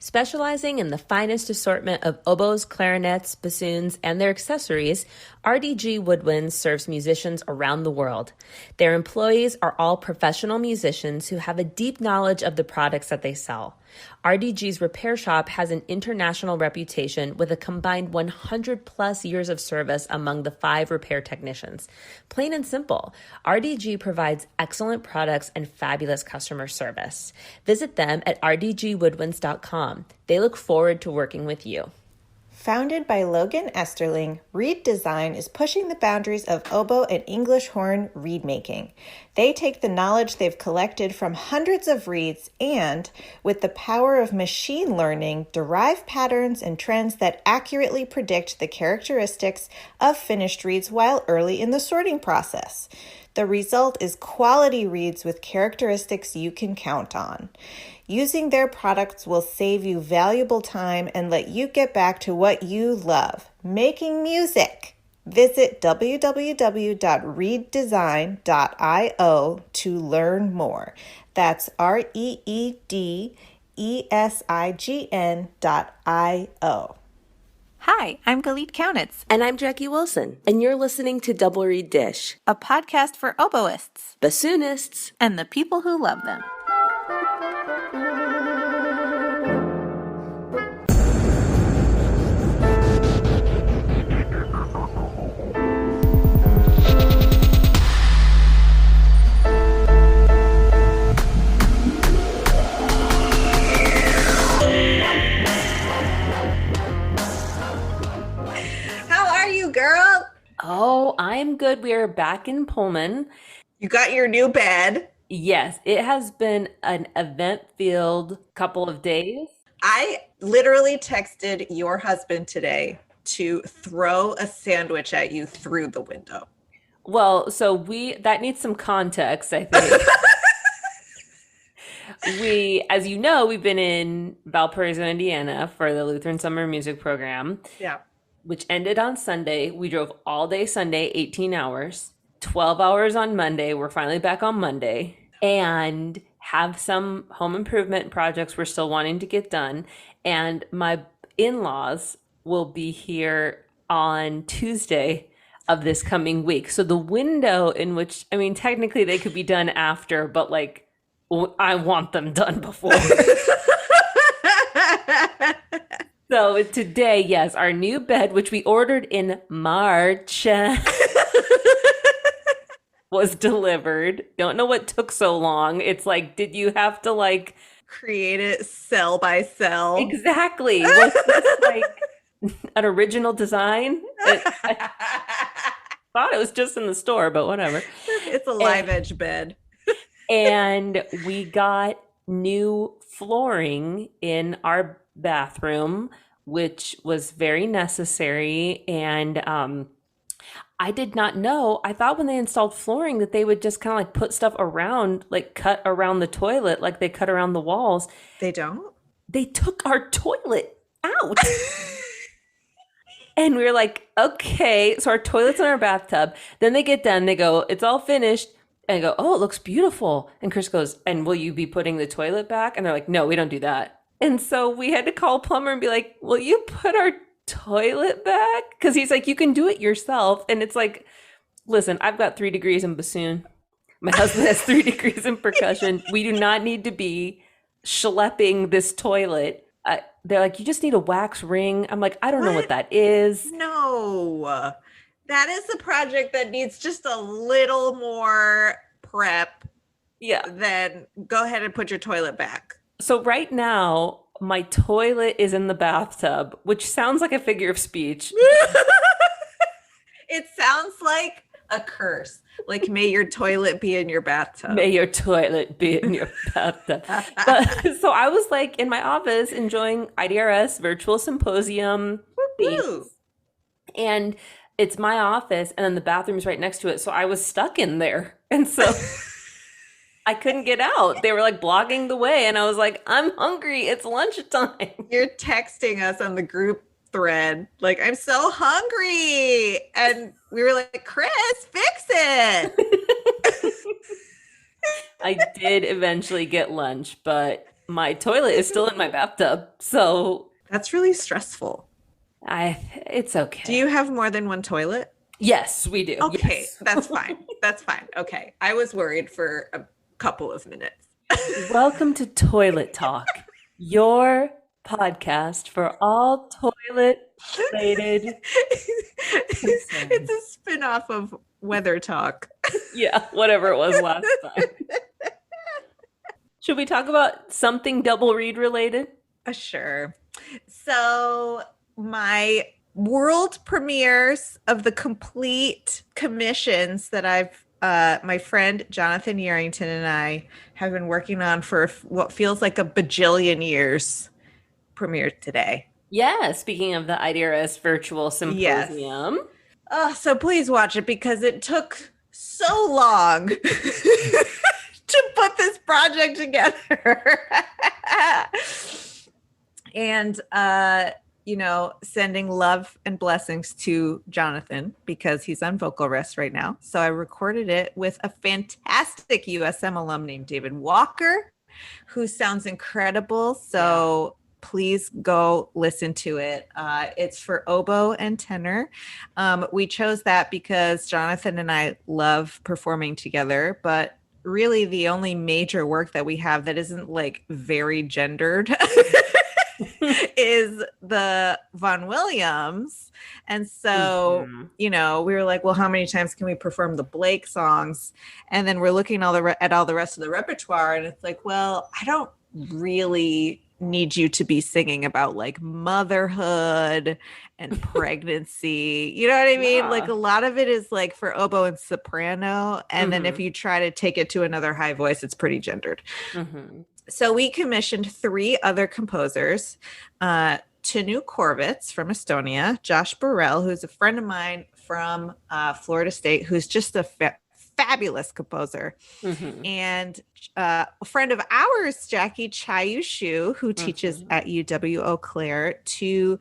Specializing in the finest assortment of oboes, clarinets, bassoons, and their accessories, RDG Woodwinds serves musicians around the world. Their employees are all professional musicians who have a deep knowledge of the products that they sell. RDG's repair shop has an international reputation with a combined 100 plus years of service among the 5 repair technicians. Plain and simple, RDG provides excellent products and fabulous customer service. Visit them at rdgwoodwinds.com. They look forward to working with you. Founded by Logan Esterling, Reed Design is pushing the boundaries of oboe and English horn reed making. They take the knowledge they've collected from hundreds of reeds and, with the power of machine learning, derive patterns and trends that accurately predict the characteristics of finished reeds while early in the sorting process. The result is quality reeds with characteristics you can count on. Using their products will save you valuable time and let you get back to what you love, making music. Visit www.reeddesign.io to learn more. That's REEDESIGN.io. Hi, I'm Galit Kaunitz. And I'm Jacqui Wilson, and you're listening to Double Reed Dish, a podcast for oboists, bassoonists, and the people who love them. Girl. Oh, I'm good. We are back in Pullman. You got your new bed. Yes, it has been an event-filled couple of days. I literally texted your husband today to throw a sandwich at you through the window. Well, so that needs some context, I think. As you know, we've been in Valparaiso, Indiana for the Lutheran Summer Music Program. Yeah. Which ended on Sunday. We drove all day Sunday, 18 hours, 12 hours on Monday. We're finally back on Monday and have some home improvement projects we're still wanting to get done. And my in-laws will be here on Tuesday of this coming week. So the window in which, I mean, technically they could be done after, but like, I want them done before. So today, yes, our new bed, which we ordered in March, was delivered. Don't know what took so long. It's like, did you have to like create it cell by cell? Exactly. Was this like an original design? I thought it was just in the store, but whatever. It's a live edge bed. And we got new flooring in our bathroom, which was very necessary. And I did not know. I thought when they installed flooring that they would just kind of like put stuff around, like cut around the toilet, like they cut around the walls. They don't? They took our toilet out. And we were like, okay. So our toilet's in our bathtub. Then they get done. They go, it's all finished. And I go, oh, it looks beautiful. And Chris goes, and will you be putting the toilet back? And they're like, no, we don't do that. And so we had to call a plumber and be like, will you put our toilet back? Because he's like, you can do it yourself. And it's like, listen, I've got 3 degrees in bassoon. My husband has 3 degrees in percussion. We do not need to be schlepping this toilet. They're like, you just need a wax ring. I'm like, I don't know what that is. No, that is a project that needs just a little more prep. Yeah. Then go ahead and put your toilet back. So right now, my toilet is in the bathtub, which sounds like a figure of speech. It sounds like a curse. Like, may your toilet be in your bathtub. May your toilet be in your bathtub. But, so I was like in my office enjoying IDRS virtual symposium things. And it's my office and then the bathroom's right next to it. So I was stuck in there. And so I couldn't get out. They were like blocking the way. And I was like, I'm hungry. It's lunchtime. You're texting us on the group thread. Like, I'm so hungry. And we were like, Chris, fix it. I did eventually get lunch, but My toilet is still in my bathtub, so That's really stressful. it's Do okay. you have more than one toilet? Yes, we do. Okay, Yes. that's fine. That's fine. Okay. I was worried for a couple of minutes. Welcome to Toilet Talk, your podcast for all toilet related It's concerns. a spin-off of Weather Talk. Yeah, whatever it was last time. Should we talk about something double read related? Sure. So, my world premieres of the complete commissions that my friend Jonathan Yarrington and I have been working on for what feels like a bajillion years premiered today. Yeah, speaking of the IDRS virtual Yes. symposium. Oh, so please watch it because it took so long to put this project together. And sending love and blessings to Jonathan because he's on vocal rest right now. So I recorded it with a fantastic USM alum named David Walker, who sounds incredible. So please go listen to it. It's for oboe and tenor. We chose that because Jonathan and I love performing together, but really the only major work that we have that isn't like very gendered is the Vaughan Williams. And so, we were like, well, how many times can we perform the Blake songs? And then we're looking at all the rest of the repertoire. And it's like, well, I don't really need you to be singing about like motherhood and pregnancy. You know what I mean? Yeah. Like a lot of it is like for oboe and soprano. And then if you try to take it to another high voice, it's pretty gendered. So we commissioned 3 other composers, Tanu Korvitz from Estonia, Josh Burrell, who's a friend of mine from Florida State, who's just a fabulous composer, and a friend of ours, Jacqui Chayushu, who teaches at UW Eau Claire, to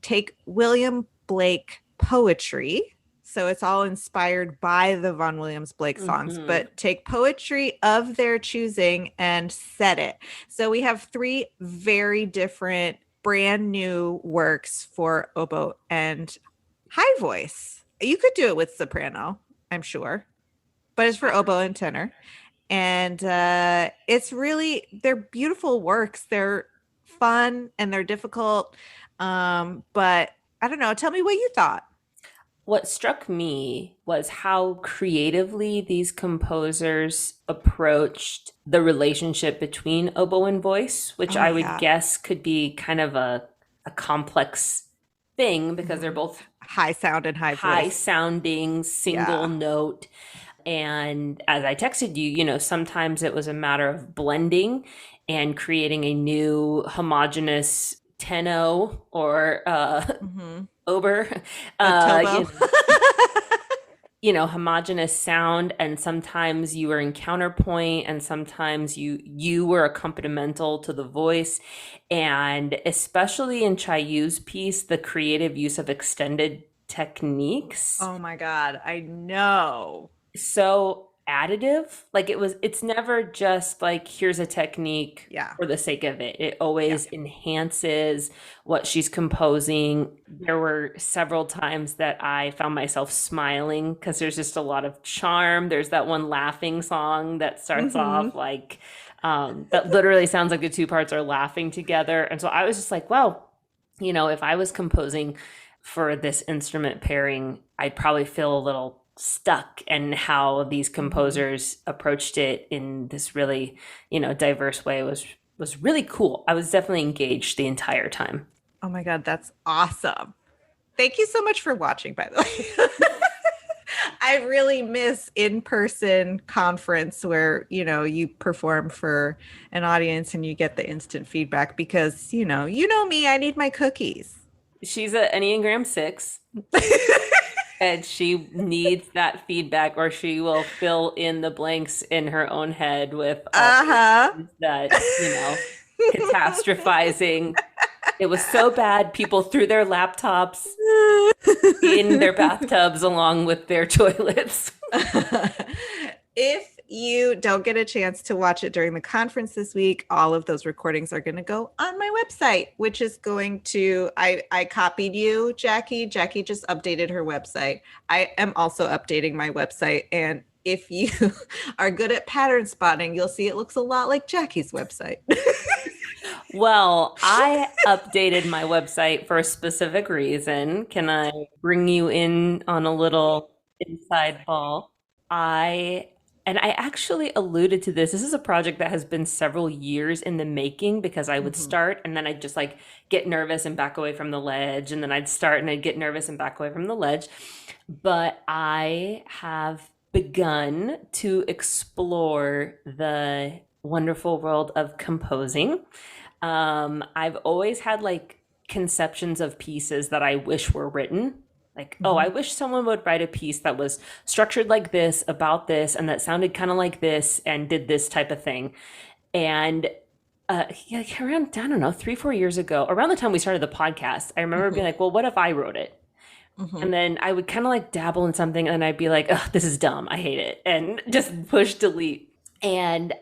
take William Blake poetry. So it's all inspired by the Vaughan Williams Blake songs, but take poetry of their choosing and set it. So we have 3 very different, brand new works for oboe and high voice. You could do it with soprano, I'm sure, but it's for oboe and tenor. And they're beautiful works. They're fun and they're difficult. But I don't know. Tell me what you thought. What struck me was how creatively these composers approached the relationship between oboe and voice, which I would guess could be kind of a complex thing because they're both high sound and high sounding single note. And as I texted you, sometimes it was a matter of blending and creating a new homogeneous tenor or oboe, homogeneous sound. And sometimes you were in counterpoint and sometimes you were accompanimental to the voice. And especially in Chayu's piece, the creative use of extended techniques. Oh my God, I know. So additive, like it's never just like here's a technique for the sake of it. It always enhances what she's composing. There were several times that I found myself smiling because there's just a lot of charm. There's that one laughing song that starts off like that literally sounds like the 2 parts are laughing together. And so I was just like, well, if I was composing for this instrument pairing, I'd probably feel a little stuck, and how these composers approached it in this really, diverse way was really cool. I was definitely engaged the entire time. Oh my God, that's awesome. Thank you so much for watching, by the way. I really miss in-person conference where, you perform for an audience and you get the instant feedback because, you know me, I need my cookies. She's an Enneagram 6. And she needs that feedback, or she will fill in the blanks in her own head with all that, catastrophizing. It was so bad, people threw their laptops in their bathtubs along with their toilets. If you don't get a chance to watch it during the conference this week, all of those recordings are going to go on my website, which is going to, I copied you, Jacqui. Jacqui just updated her website. I am also updating my website. And if you are good at pattern spotting, you'll see it looks a lot like Jacqui's website. Well, I updated my website for a specific reason. Can I bring you in on a little inside ball? I and I actually alluded to this. This is a project that has been several years in the making because I would start and then I'd just like get nervous and back away from the ledge, and then I'd start and I'd get nervous and back away from the ledge. But I have begun to explore the wonderful world of composing. I've always had like conceptions of pieces that I wish were written. Like, oh, I wish someone would write a piece that was structured like this, about this, and that sounded kind of like this, and did this type of thing. And yeah, like around, I don't know, 3, 4 years ago, around the time we started the podcast, I remember being like, well, what if I wrote it? And then I would kind of like dabble in something, and I'd be like, oh, this is dumb. I hate it. And just push delete. And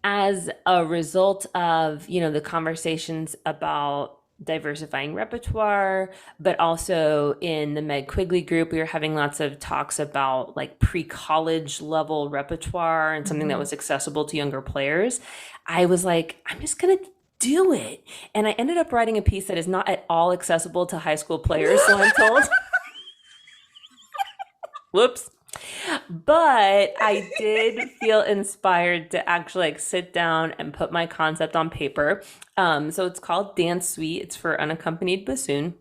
as a result of, the conversations about diversifying repertoire, but also in the Meg Quigley group, we were having lots of talks about like pre-college level repertoire and something that was accessible to younger players. I was like, I'm just going to do it. And I ended up writing a piece that is not at all accessible to high school players, so I'm told. Whoops. But I did feel inspired to actually like sit down and put my concept on paper. So it's called Dance Suite. It's for unaccompanied bassoon.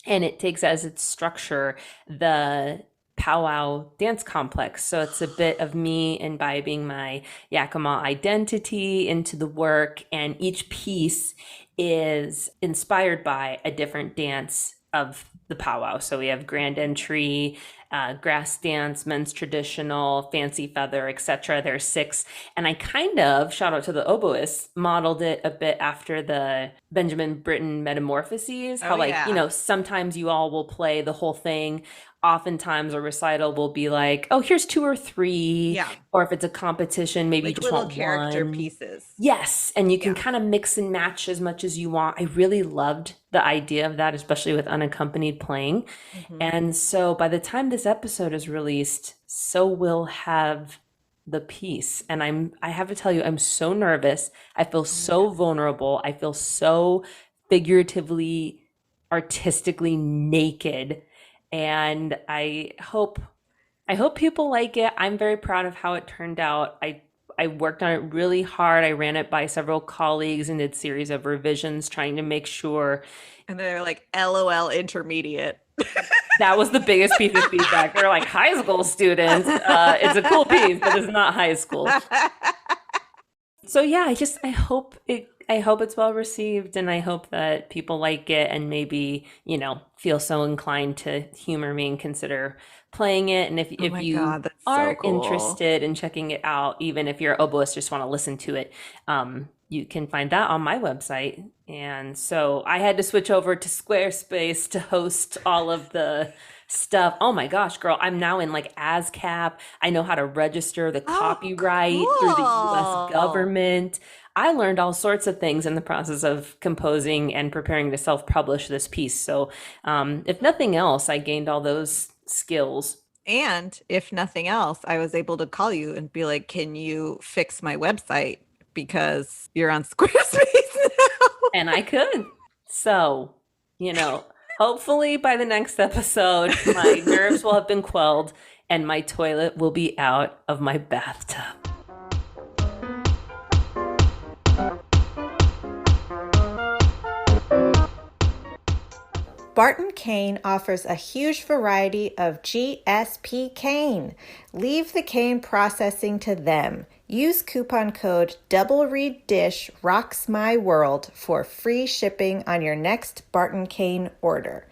And it takes as its structure the powwow dance complex. So it's a bit of me imbibing my Yakima identity into the work. And each piece is inspired by a different dance of the powwow. So we have grand entry, grass dance, men's traditional, fancy feather, etc. There's 6. And I kind of, shout out to the oboists, modeled it a bit after the Benjamin Britten Metamorphoses. How sometimes you all will play the whole thing. Oftentimes a recital will be like, oh, here's 2 or 3. Yeah. Or if it's a competition, maybe like you just little want character one. pieces. Yes. And you can kind of mix and match as much as you want. I really loved the idea of that, especially with unaccompanied playing. And so by the time this episode is released, so we'll have the piece. And I have to tell you, I'm so nervous. I feel so vulnerable. I feel so figuratively, artistically naked. And I hope people like it. I'm very proud of how it turned out. I worked on it really hard. I ran it by several colleagues and did a series of revisions trying to make sure. And they're like, LOL intermediate. That was the biggest piece of feedback. They're like, high school students, it's a cool piece, but it's not high school. So yeah, I hope it's well received, and I hope that people like it and maybe, feel so inclined to humor me and consider playing it. And if you are interested in checking it out, even if you're an oboist, just want to listen to it, you can find that on my website. And so I had to switch over to Squarespace to host all of the stuff. Oh my gosh, girl, I'm now in like ASCAP. I know how to register the copyright through the US government. I learned all sorts of things in the process of composing and preparing to self-publish this piece. So if nothing else, I gained all those skills. And if nothing else, I was able to call you and be like, can you fix my website? Because you're on Squarespace now. And I could. So, hopefully by the next episode, my nerves will have been quelled and my toilet will be out of my bathtub. Barton Cane offers a huge variety of GSP cane. Leave the cane processing to them. Use coupon code DoubleReedDish rocks my world for free shipping on your next Barton Cane order.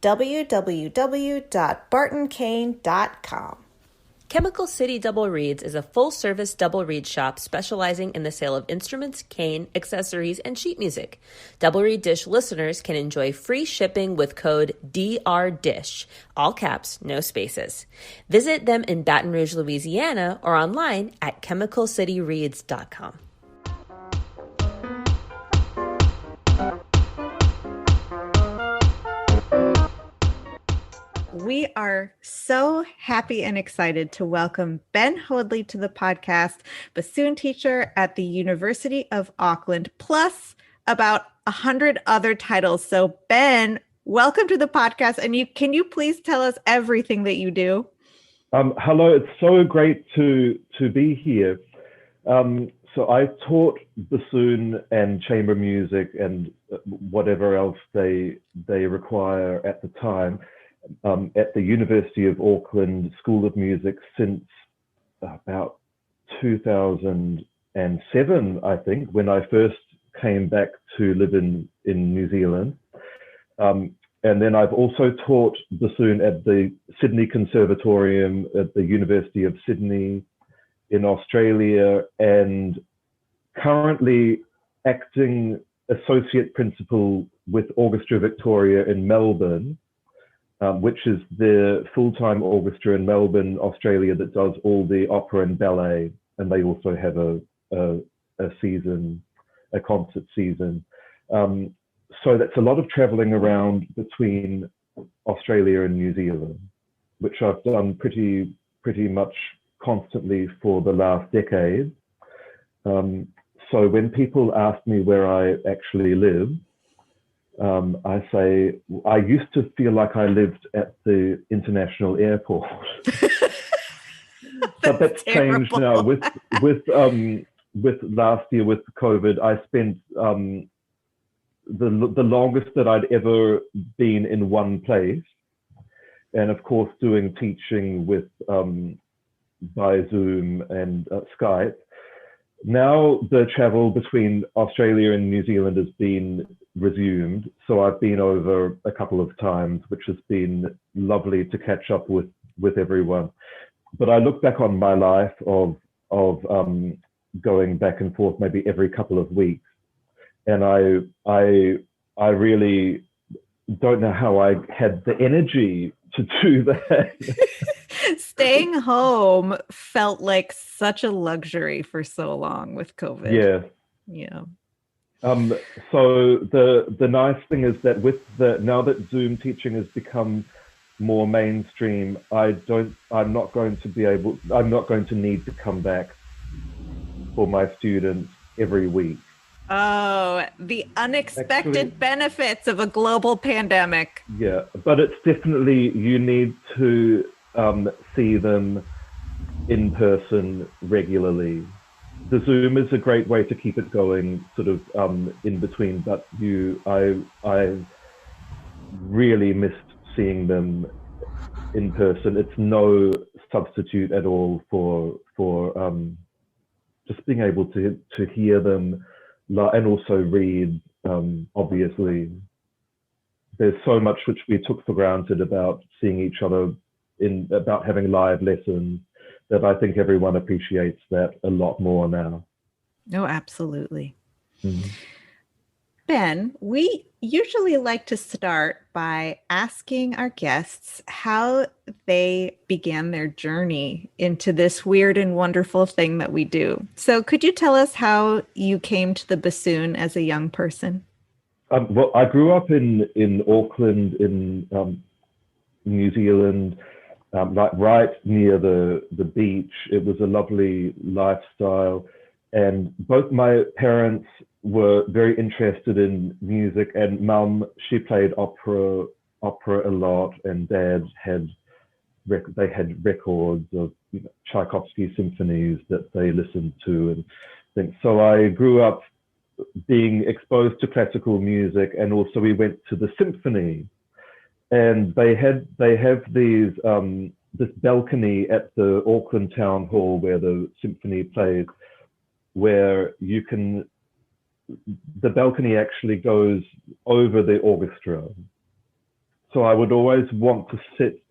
www.bartoncane.com. Chemical City Double Reeds is a full-service double reed shop specializing in the sale of instruments, cane, accessories, and sheet music. Double Reed Dish listeners can enjoy free shipping with code DRDISH, all caps, no spaces. Visit them in Baton Rouge, Louisiana, or online at chemicalcityreeds.com. We are so happy and excited to welcome Ben Hoadley to the podcast, bassoon teacher at the University of Auckland, plus about 100 other titles. So Ben, welcome to the podcast. And can you please tell us everything that you do? Hello, it's so great to be here. So I taught bassoon and chamber music and whatever else they require at the time. At the University of Auckland School of Music since about 2007, I think, when I first came back to live in New Zealand. And then I've also taught bassoon at the Sydney Conservatorium at the University of Sydney in Australia, and currently acting associate principal with Orchestra Victoria in Melbourne, which is the full-time orchestra in Melbourne, Australia, that does all the opera and ballet, and they also have a concert season. So that's a lot of traveling around between Australia and New Zealand, which I've done pretty much constantly for the last decade. So when people ask me where I actually live, I say, I used to feel like I lived at the international airport. But that's changed now. With last year with COVID, I spent the longest that I'd ever been in one place. And of course, doing teaching with by Zoom and Skype. Now the travel between Australia and New Zealand has been resumed, so I've been over a couple of times, which has been lovely to catch up with everyone. But I look back on my life of going back and forth maybe every couple of weeks, and I really don't know how I had the energy to do that. Staying home felt like such a luxury for so long with COVID. Yeah. So the nice thing is that now that Zoom teaching has become more mainstream, I'm not going to need to come back for my students every week. Oh, the unexpected benefits of a global pandemic. Yeah, but it's definitely, you need to see them in person regularly. The Zoom is a great way to keep it going, sort of in between. But I really missed seeing them in person. It's no substitute at all for just being able to hear them and also read. Obviously, there's so much which we took for granted about seeing each other, about having live lessons, that I think everyone appreciates that a lot more now. Oh, absolutely. Mm-hmm. Ben, we usually like to start by asking our guests how they began their journey into this weird and wonderful thing that we do. So could you tell us how you came to the bassoon as a young person? Well, I grew up in Auckland, in New Zealand, like right near the beach. It was a lovely lifestyle, and both my parents were very interested in music, and Mum, she played opera a lot, and Dad had records of Tchaikovsky symphonies that they listened to and things. So I grew up being exposed to classical music, and also we went to the symphony. And they have these this balcony at the Auckland Town Hall where the symphony plays, where the balcony actually goes over the orchestra. So I would always want to sit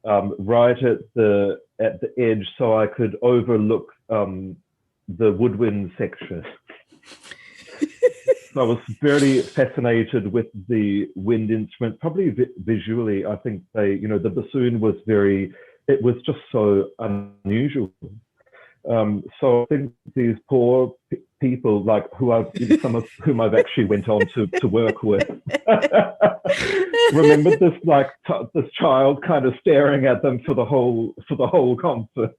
right at the at the edge so I could overlook the woodwind section. So I was very fascinated with the wind instrument, probably visually. I think the bassoon was it was just so unusual. So I think these poor people, like some of whom I've actually went on to work with, remember this this child kind of staring at them for the whole concert.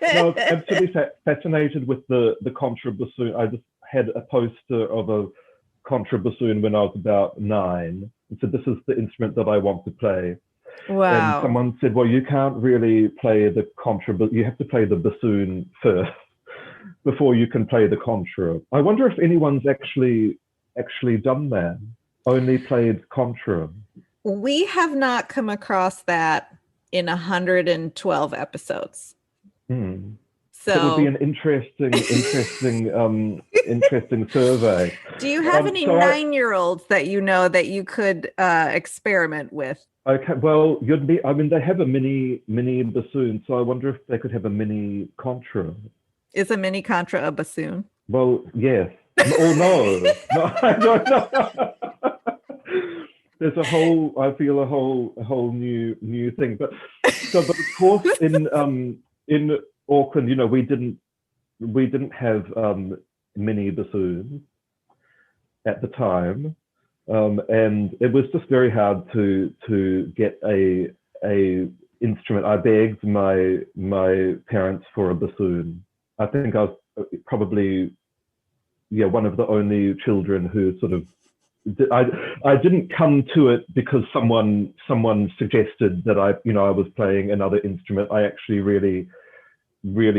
I was absolutely fascinated with the contrabassoon. I just had a poster of a contrabassoon when I was about 9, and said, "This is the instrument that I want to play." Wow. And someone said, "Well, you can't really play the contrabass. You have to play the bassoon first before you can play the contra." I wonder if anyone's actually done that. Only played contra. We have not come across that in 112 episodes. So it would be an interesting survey. Do you have any 9-year-olds that you know that you could experiment with? Okay, well, they have a mini bassoon, so I wonder if they could have a mini contra. Is a mini contra a bassoon? Well, yes. Or no. No, I don't know. There's a whole new thing. But of course in Auckland, we didn't have mini bassoons at the time. And it was just very hard to get a instrument. I begged my parents for a bassoon. I think I was probably one of the only children who sort of I didn't come to it because someone suggested that I was playing another instrument. I actually really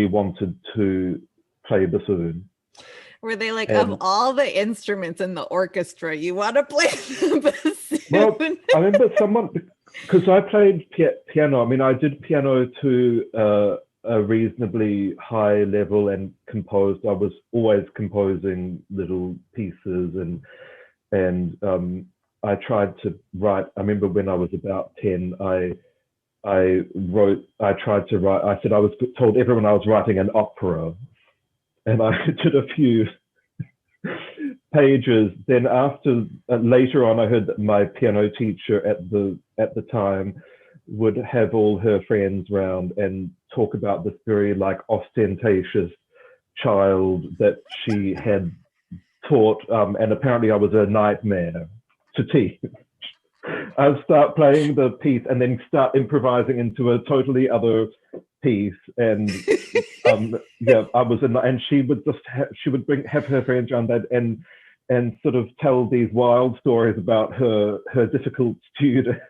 wanted to play bassoon. Were they like, of all the instruments in the orchestra, you want to play the bassoon? Well, I remember someone, because I played piano. I mean, I did piano to a reasonably high level and composed. I was always composing little pieces and I tried to write. I remember when I was about 10, I tried to write. I said I was told everyone I was writing an opera. And I did a few pages. Then later on, I heard that my piano teacher at the time would have all her friends round and talk about this very ostentatious child that she had taught. And apparently I was a nightmare to teach. I'd start playing the piece and then start improvising into a totally other piece, and I was and she would just have her friends around that and sort of tell these wild stories about her difficult students.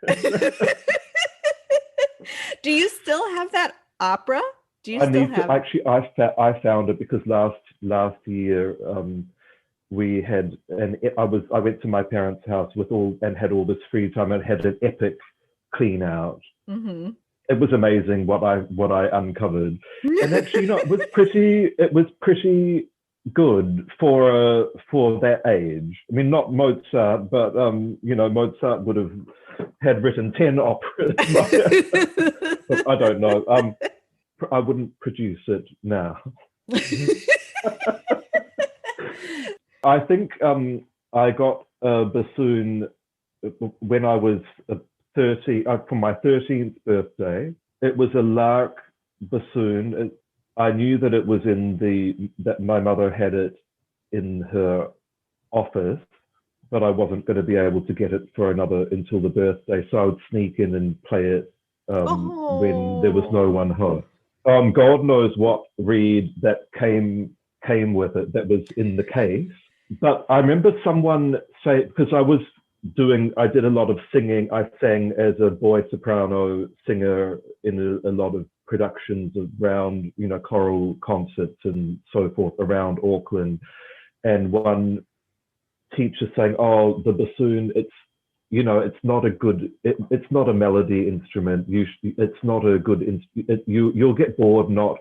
Do you still have that opera? Do you actually? I found it because last year we had I went to my parents' house had all this free time and had an epic clean out. Mm-hmm. It was amazing what I uncovered, and actually, it was pretty good for that age. I mean, not Mozart, but Mozart would have had written 10 operas. I don't know. I wouldn't produce it now. I think I got a bassoon when I was 30 for my 13th birthday. It was a Lark bassoon. I knew that it was that my mother had it in her office, but I wasn't going to be able to get it until the birthday. So I would sneak in and play it when there was no one home. God knows what reed that came with it that was in the case. But I remember someone say, because I did a lot of singing. I sang as a boy soprano singer in a lot of productions around, choral concerts and so forth around Auckland. And one teacher saying, "Oh, the bassoon, it's not a good, it's not a melody instrument. It's not a good, you'll get bored not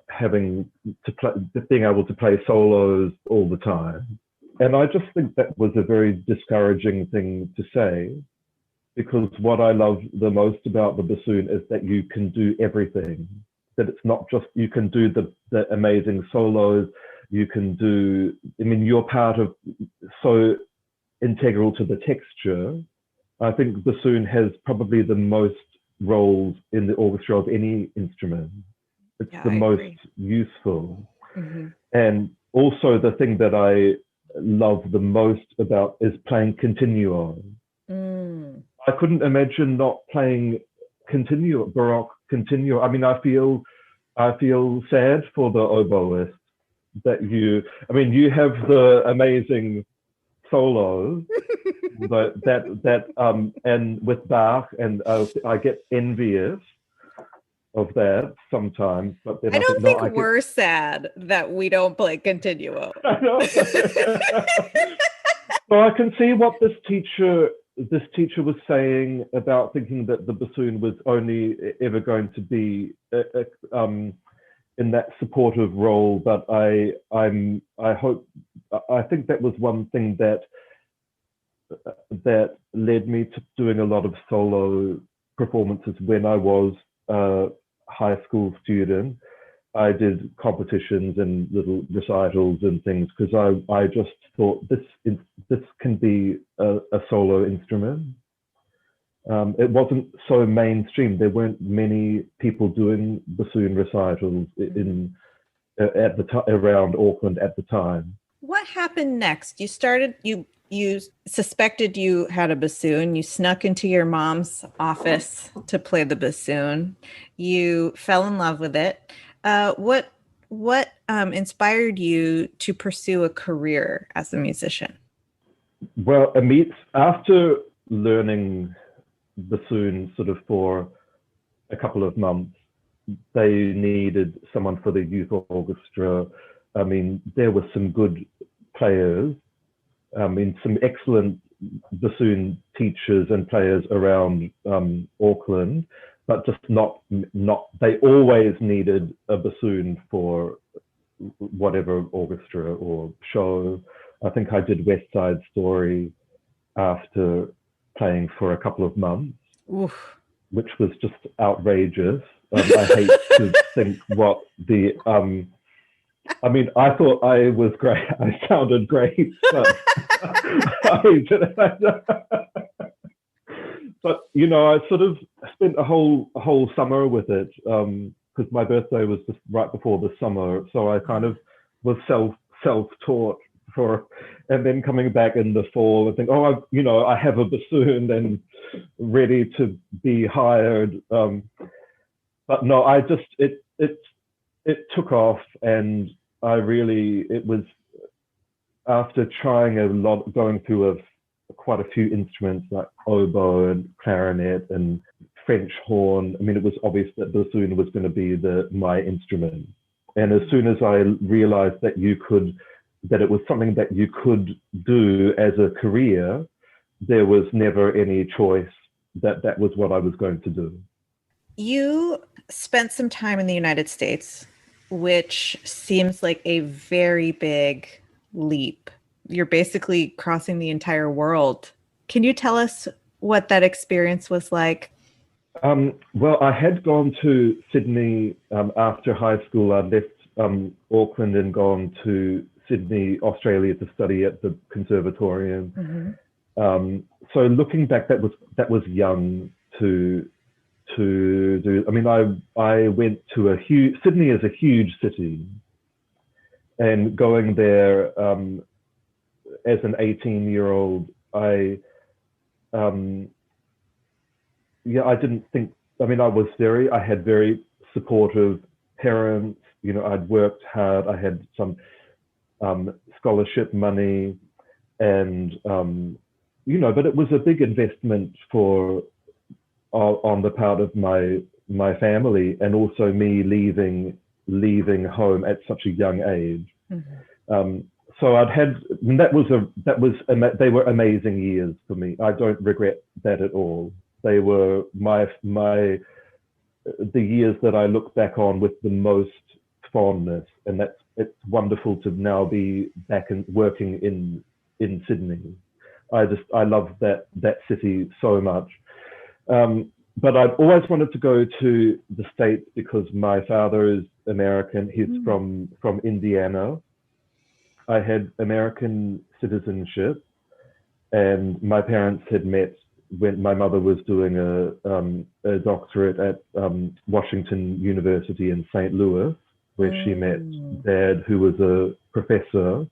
having to play, being able to play solos all the time." And I just think that was a very discouraging thing to say. because what I love the most about the bassoon is that you can do everything. That it's not just you can do the amazing solos. You can do. I mean, you're part of so integral to the texture. I think bassoon has probably the most roles in the orchestra of any instrument. It's the most useful. Mm-hmm. And also the thing that I love the most about is playing continuo. I couldn't imagine not playing continuo, Baroque continuo. I mean, I feel sad for the oboist that you have the amazing solos and with Bach, and I get envious of that sometimes, but then I don't think we're sad that we don't play continuo. I know. So I can see what this teacher was saying about thinking that the bassoon was only ever going to be in that supportive role, but I think that was one thing that led me to doing a lot of solo performances when I was a high school student. I did competitions and little recitals and things because I just thought this can be a solo instrument. It wasn't so mainstream. There weren't many people doing bassoon recitals around Auckland at the time. What happened next? You suspected you had a bassoon. You snuck into your mom's office to play the bassoon. You fell in love with it. What inspired you to pursue a career as a musician? Well, after learning bassoon sort of for a couple of months, they needed someone for the youth orchestra. I mean, there were some good players. I mean, some excellent bassoon teachers and players around Auckland, but just not. They always needed a bassoon for whatever orchestra or show. I think I did West Side Story after playing for a couple of months, which was just outrageous. I hate to think what the. I mean, I thought I was great. I sounded great, but but you know, I sort of spent a whole summer with it because my birthday was just right before the summer, so I kind of was self-taught and then coming back in the fall and think, I have a bassoon and ready to be hired. But no, it took off, and it was after trying a lot, going through quite a few instruments like oboe and clarinet and French horn. I mean, it was obvious that bassoon was going to be my instrument. And as soon as I realized that it was something that you could do as a career, there was never any choice that was what I was going to do. You spent some time in the United States, which seems like a very big leap. You're basically crossing the entire world. Can you tell us what that experience was like? Well, I had gone to Sydney after high school. I left Auckland and gone to Sydney, Australia to study at the conservatorium. Mm-hmm. So looking back, that was young to do. I mean, I went to Sydney is a huge city, and going there as an 18-year-old, I didn't think. I mean, I had very supportive parents. You know, I'd worked hard. I had some scholarship money, and but it was a big investment on the part of my family, and also me leaving home at such a young age. Mm-hmm. So they were amazing years for me. I don't regret that at all. They were the years that I look back on with the most fondness, and it's wonderful to now be back and working in Sydney. I love that city so much. But I've always wanted to go to the States because my father is American. He's from Indiana. I had American citizenship, and my parents had met when my mother was doing a doctorate at Washington University in St. Louis, where she met Dad, who was a professor,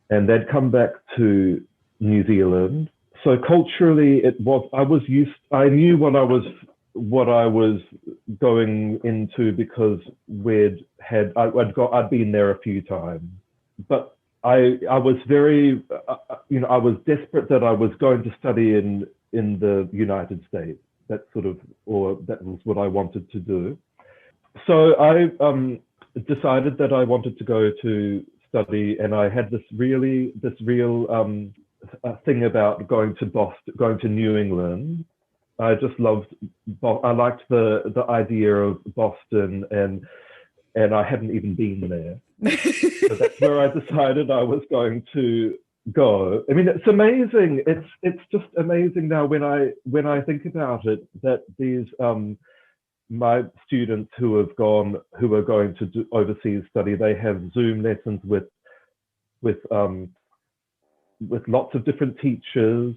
and they'd come back to New Zealand. So culturally, I knew what I was going into because I'd been there a few times, but I was very, I was desperate that I was going to study in the United States. That was what I wanted to do. So I decided that I wanted to go to study, and I had this real thing about going to New England. I just loved. I liked the idea of Boston, and I hadn't even been there. So that's where I decided I was going to go. I mean, it's amazing. It's just amazing now when I think about it, that these my students who are going to do overseas study, they have Zoom lessons with lots of different teachers.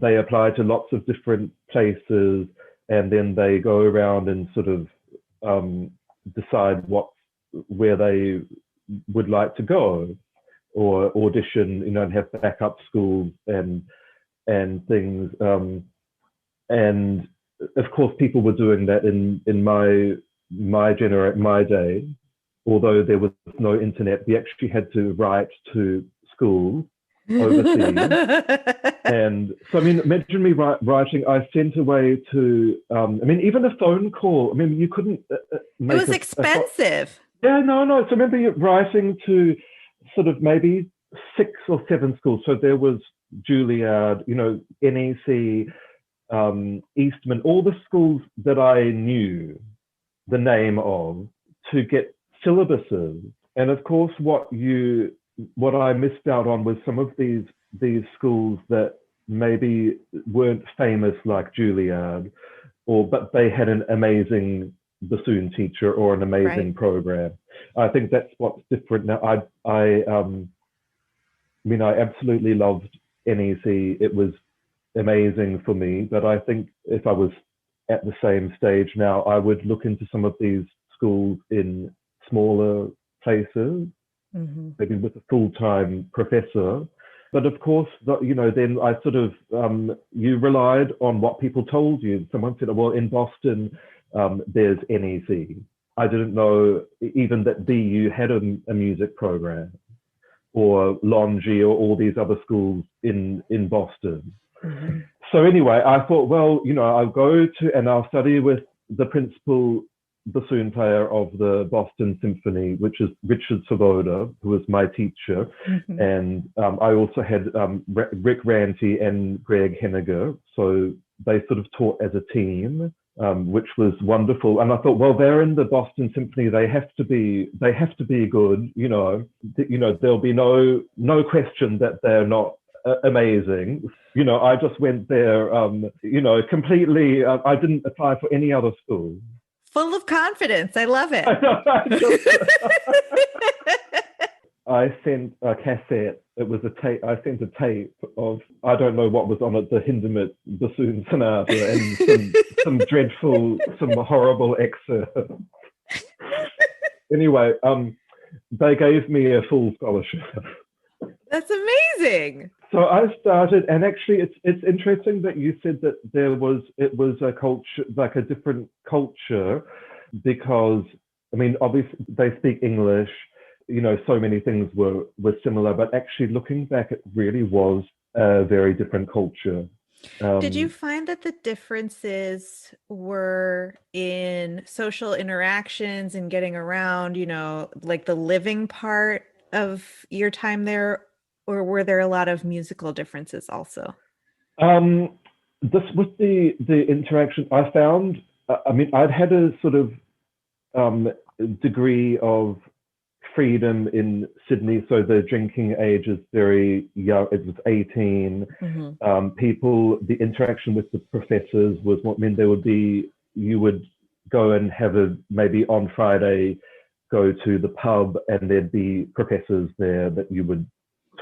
They apply to lots of different places, and then they go around and sort of decide where they would like to go, or audition, and have backup schools and things. And of course, people were doing that in my day. Although there was no internet, we actually had to write to schools overseas. And so, I mean, imagine me writing. I sent away to, even a phone call. I mean, you couldn't make it was expensive. Yeah, no. So I remember writing to sort of maybe 6 or 7 schools. So there was Juilliard, NEC, Eastman, all the schools that I knew the name of, to get syllabuses. And of course, what I missed out on was some of these schools that maybe weren't famous like Juilliard, but they had an amazing bassoon teacher or an amazing program. I think that's what's different now. I absolutely loved NEC. It was amazing for me, but I think if I was at the same stage now, I would look into some of these schools in smaller places, maybe with a full-time professor. But of course, then I sort of, you relied on what people told you. Someone said, well, in Boston, there's NEC. I didn't know even that BU had a music program, or Longy, or all these other schools in Boston. So anyway, I thought, well, I'll go to and I'll study with the principal bassoon player of the Boston Symphony, which is Richard Svoboda, who was my teacher. And I also had Rick Ranty and Greg Henniger. So they sort of taught as a team, which was wonderful. And I thought, well, they're in the Boston Symphony. They have to be good. There'll be no question that they're not amazing. I just went there, completely. I didn't apply for any other school. Full of confidence. I love it. I sent a cassette. It was a tape. I sent a tape of, I don't know what was on it, the Hindemith Bassoon Sonata, and some horrible excerpts. Anyway, they gave me a full scholarship. That's amazing. So I started, and actually it's interesting that you said that it was a culture, like a different culture, because obviously they speak English, so many things were similar, but actually looking back, it really was a very different culture. Did you find that the differences were in social interactions and getting around, like the living part of your time there? Or were there a lot of musical differences also? This with the interaction, I found, I'd had a sort of degree of freedom in Sydney. So the drinking age is very young. It was 18. People, the interaction with the professors was what meant there would be, you would go and have maybe on Friday, go to the pub and there'd be professors there that you would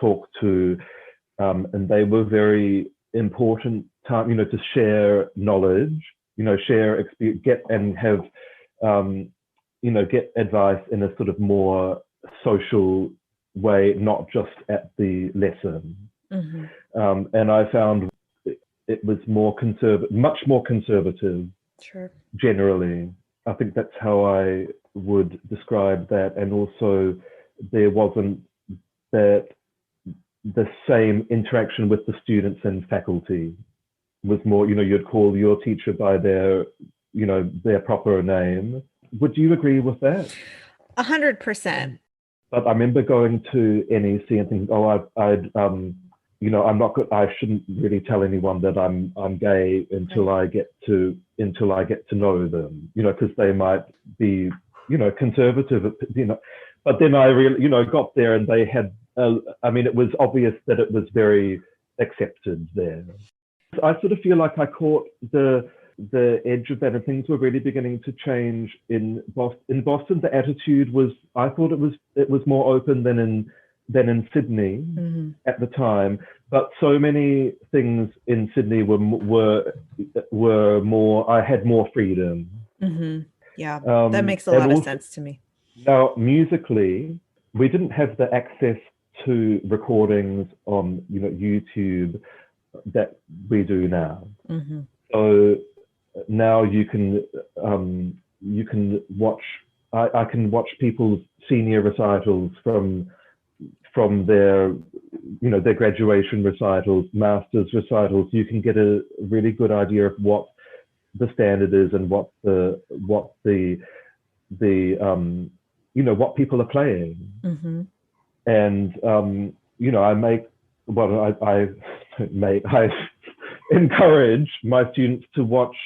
talk to. And they were very important time, to share knowledge, share experience, get advice in a sort of more social way, not just at the lesson. And I found it was much more conservative. Sure. Generally, I think that's how I would describe that. And also, there wasn't the same interaction with the students and faculty. It was more, you'd call your teacher by their proper name. Would you agree with that? 100%. But I remember going to NEC and thinking, I'm not good. I shouldn't really tell anyone that I'm gay until I get to know them, because they might be, conservative, But then I really, got there and they had. It was obvious that it was very accepted there. I sort of feel like I caught the edge of that, and things were really beginning to change in Boston. In Boston, the attitude was, I thought it was more open than in Sydney at the time. But so many things in Sydney were more. I had more freedom. Yeah, that makes a lot of sense to me. Now, musically, we didn't have the access to recordings on YouTube that we do now. So now you can watch. I can watch people's senior recitals from their their graduation recitals, master's recitals. You can get a really good idea of what the standard is and what what people are playing. And I encourage my students to watch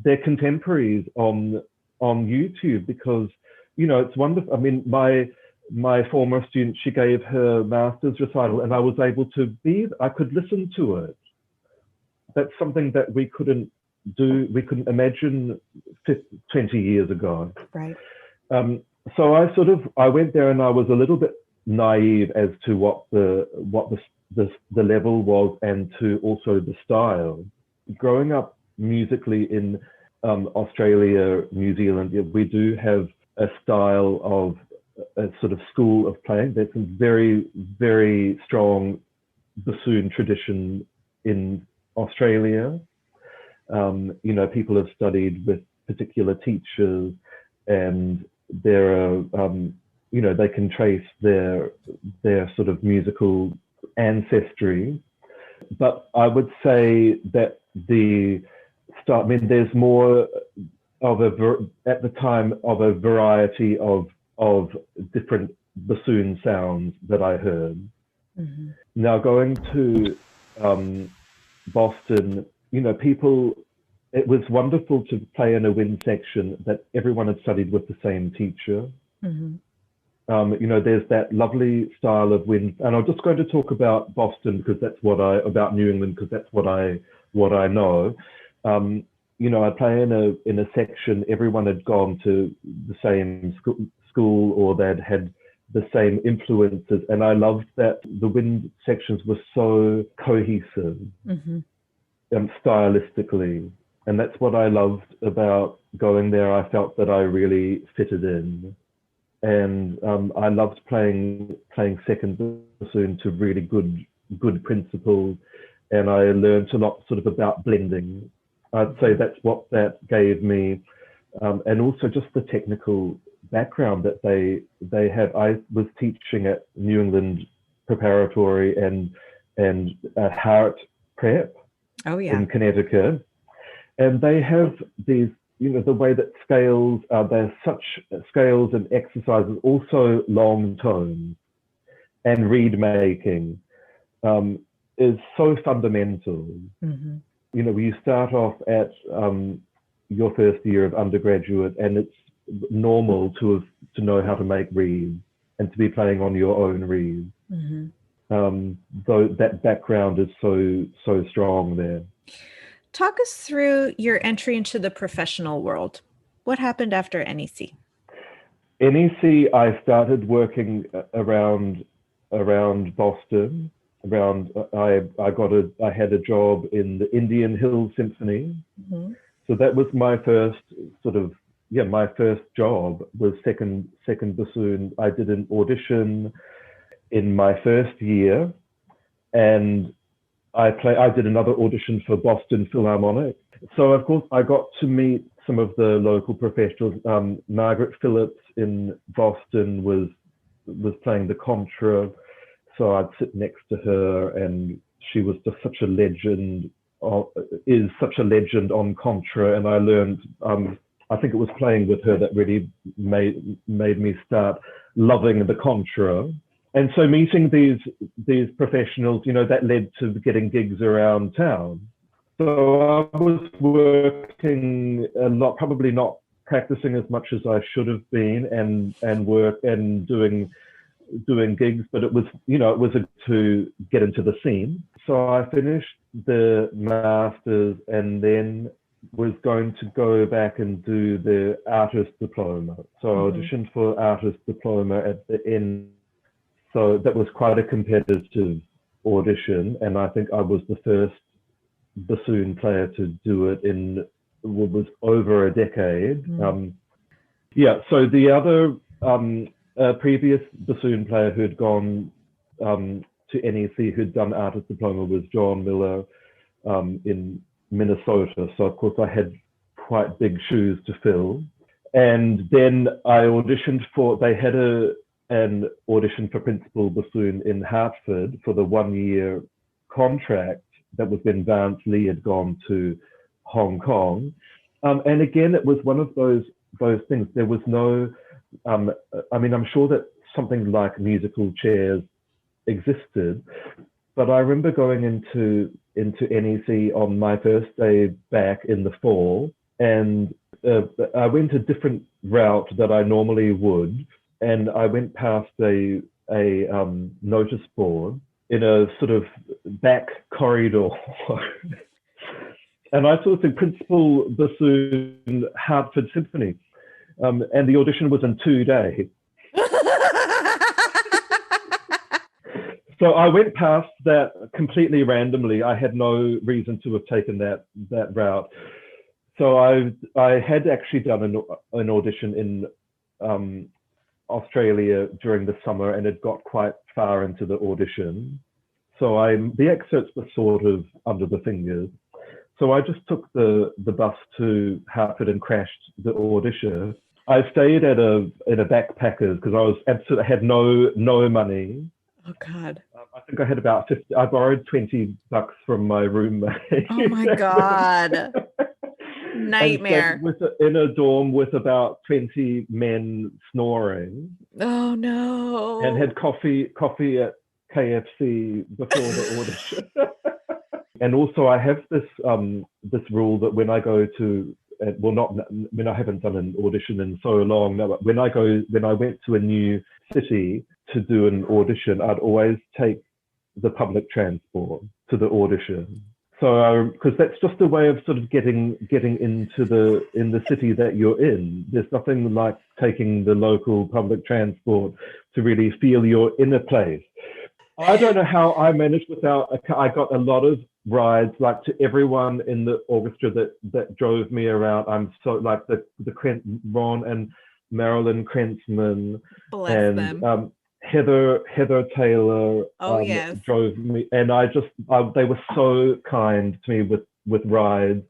their contemporaries on YouTube, because it's wonderful. I mean, my former student, she gave her master's recital and I was able to I could listen to it. That's something that we couldn't imagine 20 years ago. Right. So I went there and I was a little bit naive as to what the level was, and to also the style. Growing up musically in Australia, New Zealand, we do have a style of a sort of school of playing. There's some very, very strong bassoon tradition in Australia. People have studied with particular teachers, and there are, they can trace their sort of musical ancestry. But I would say that there's more of at the time of a variety of different bassoon sounds that I heard. Now, going to Boston, it was wonderful to play in a wind section that everyone had studied with the same teacher. There's that lovely style of wind, and I'm just going to talk about Boston because that's about New England, because that's what I know. I play in a section. Everyone had gone to the same school, or they'd had the same influences, and I loved that the wind sections were so cohesive, stylistically. And that's what I loved about going there. I felt that I really fitted in. And I loved playing second bassoon to really good principles. And I learned a lot sort of about blending. I'd say that's what that gave me. And also just the technical background that they have. I was teaching at New England Preparatory and at Hart Prep in Connecticut. And they have these, the way that scales, there's such scales and exercises, also long tones and reed making is so fundamental. You start off at your first year of undergraduate, and normal to know how to make reeds and to be playing on your own reeds. Though that background is so strong there. Talk us through your entry into the professional world. What happened after NEC? NEC, I started working around Boston. I had a job in the Indian Hills Symphony. So that was my first my first job was second bassoon. I did an audition in my first year, and I did another audition for Boston Philharmonic. So of course I got to meet some of the local professionals. Margaret Phillips in Boston was playing the contra, so I'd sit next to her, and she was just such a legend. Is such a legend on contra, and I learned. I think it was playing with her that really made me start loving the contra. And so meeting these professionals, that led to getting gigs around town. So I was working a lot, probably not practicing as much as I should have been, and work and doing gigs, but it was to get into the scene. So I finished the masters and then was going to go back and do the artist diploma. So I auditioned for artist diploma at the end. So that was quite a competitive audition, and I think I was the first bassoon player to do it in what was over a decade. So the other previous bassoon player who'd gone to NEC, who'd done artist diploma, was John Miller in Minnesota. So of course I had quite big shoes to fill. And then I auditioned they had an audition for principal bassoon in Hartford for the 1-year contract. That was when Vance Lee had gone to Hong Kong. And again, it was one of those things. There was no, I'm sure that something like musical chairs existed, but I remember going into NEC on my first day back in the fall, and I went a different route that I normally would, and I went past a notice board in a sort of back corridor. And I saw the principal bassoon Hartford Symphony, and the audition was in 2 days. So I went past that completely randomly. I had no reason to have taken that route. So I had actually done an audition in Australia during the summer, and it got quite far into the audition. So the excerpts were sort of under the fingers. So I just took the bus to Hartford and crashed the audition. I stayed at a backpackers because I had no money. Oh God. I think I had about 50. I borrowed $20 from my roommate. Oh my God. Nightmare. In a dorm with about 20 men snoring. Oh no. And had coffee at KFC before the audition. And also I have this rule that when I go to, I haven't done an audition in so long, no, but when I went to a new city to do an audition, I'd always take the public transport to the audition. So, because that's just a way of sort of getting into the city that you're in. There's nothing like taking the local public transport to really feel you're in a place. I don't know how I managed without a car. I got a lot of rides, like to everyone in the orchestra that drove me around. I'm so like the Ron and Marilyn Krentzman. Bless and them. Heather Taylor Yes. drove me, and they were so kind to me with rides.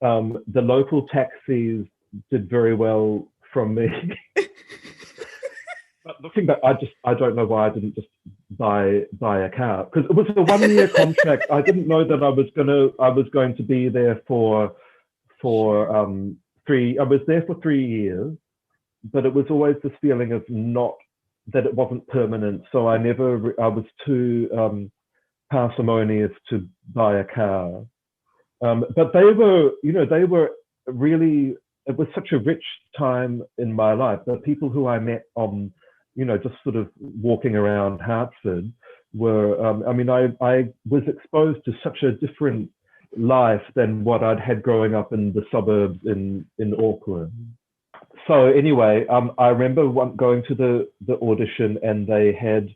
The local taxis did very well from me. But looking back, I don't know why I didn't just buy a car, because it was a 1-year contract. I didn't know that I was going to be there for 3. I was there for 3 years, but it was always this feeling of that it wasn't permanent. So I was too parsimonious to buy a car. But they were really it was such a rich time in my life. The people who I met on, just sort of walking around Hartford were, I was exposed to such a different life than what I'd had growing up in the suburbs in Auckland. So anyway, I remember going to the audition, and they had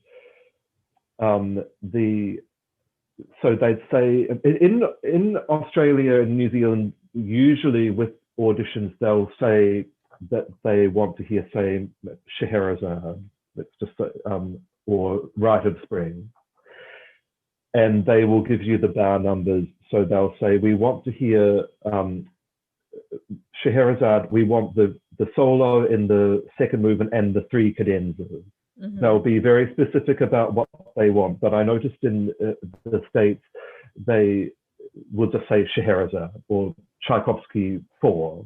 so they'd say in Australia and New Zealand, usually with auditions, they'll say that they want to hear, say, Scheherazade, it's just or Rite of Spring, and they will give you the bar numbers. So they'll say, we want to hear Scheherazade, we want the solo in the second movement and the 3 cadenzas. Mm-hmm. They'll be very specific about what they want, but I noticed in the States, they would just say Scheherazade or Tchaikovsky 4.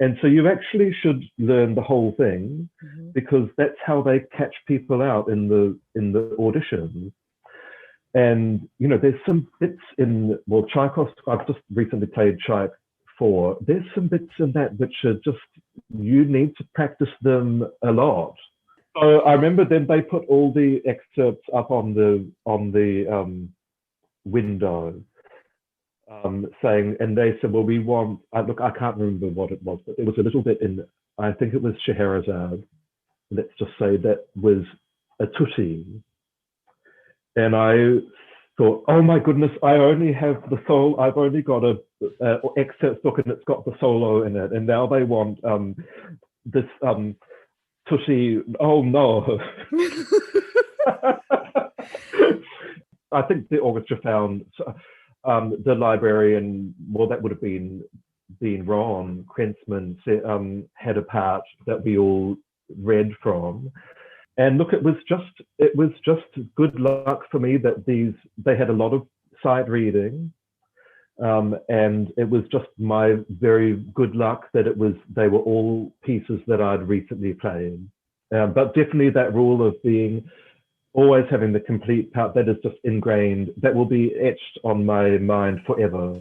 And so you actually should learn the whole thing, because that's how they catch people out in the auditions. And, there's some bits in, Tchaikovsky, I've just recently played Tchaik 4. There's some bits in that which are just, you need to practice them a lot. So I remember then they put all the excerpts up on the window, saying, and they said, well, we want, look, I can't remember what it was, but it was a little bit in, I think it was Scheherazade. Let's just say that was a tutti. And I thought, oh my goodness, I only have the solo, I've only got a excerpt book and it's got the solo in it. And now they want this tutti, oh no. I think the orchestra found the librarian, that would have been Ron Krentzman, had a part that we all read from. And look, it was just good luck for me that they had a lot of sight reading. And it was just my very good luck that they were all pieces that I'd recently played. But definitely that rule of always having the complete part, that is just ingrained, that will be etched on my mind forever.